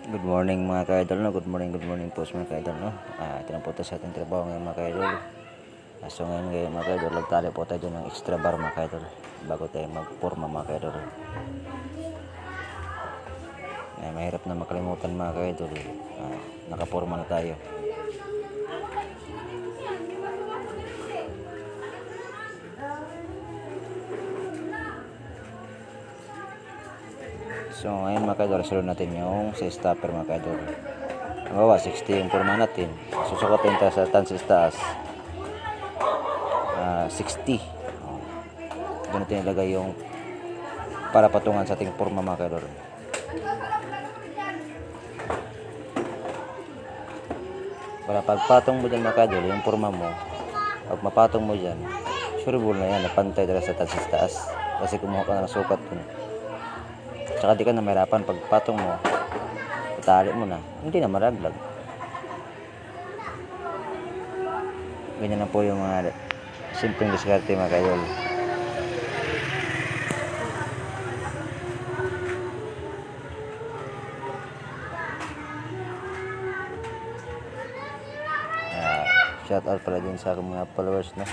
Good morning mga ka-idol, no? Good morning po sa mga ka-idol, no? Ito na po tayo sa ating trabaho ngayon mga ka-idol. So ngayon mga ka-idol, nagtali po tayo ng extra bar mga ka-idol bago tayo magporma mga ka-idol. Mahirap na makalimutan mga ka-idol. Nakaporma na tayo. So ngayon mga ka-idol, sunod natin yung sa stopper mga ka-idol. Halimbawa 60 yung porma natin, susukatin tayo sa tansis taas 60. Doon natin ilagay yung para patungan sa ating porma mga ka-idol. Para pagpatong mo dyan mga ka-idol, yung porma mo, pag mapatong mo dyan, sureball na yan, napantay dala sa tansis taas kasi kumuha ka na ng sukat dun. Tsaka di ka na mahirapan pagpatong mo, itali mo na, hindi na maraglag. Ganyan na po yung mga simpleng diskarte mga ka-idol. Shout out pala din sa aking mga followers, no?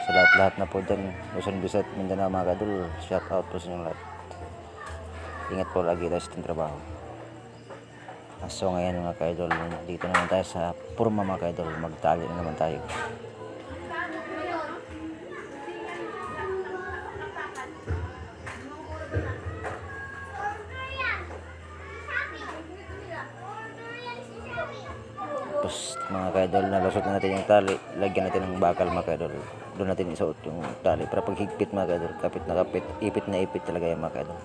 Sa lahat-lahat na po dyan, Luzon, Visayas, Mindanao mga ka-idol, shout out po sa inyong lahat. Ingat po lagi tayo sa ating trabaho. So ngayon mga ka-idol, dito naman tayo sa porma mga ka-idol, magtali na naman tayo. Tapos mga ka-idol, nalusot na natin yung tali, lagyan natin ng bakal mga ka-idol. Doon natin isuot yung tali para pag higpit mga ka-idol, kapit na kapit, ipit na ipit talaga yung mga ka-idol.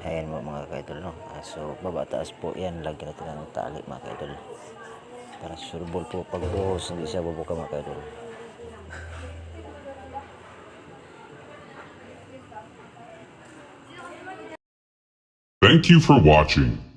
Ayan mo mga ka-idol, no? So baba taas po yan, lagyan natin ng tali mga ka-idol para sureball po pag buhos, hindi siya bubuka mga ka-idol. Thank you for watching.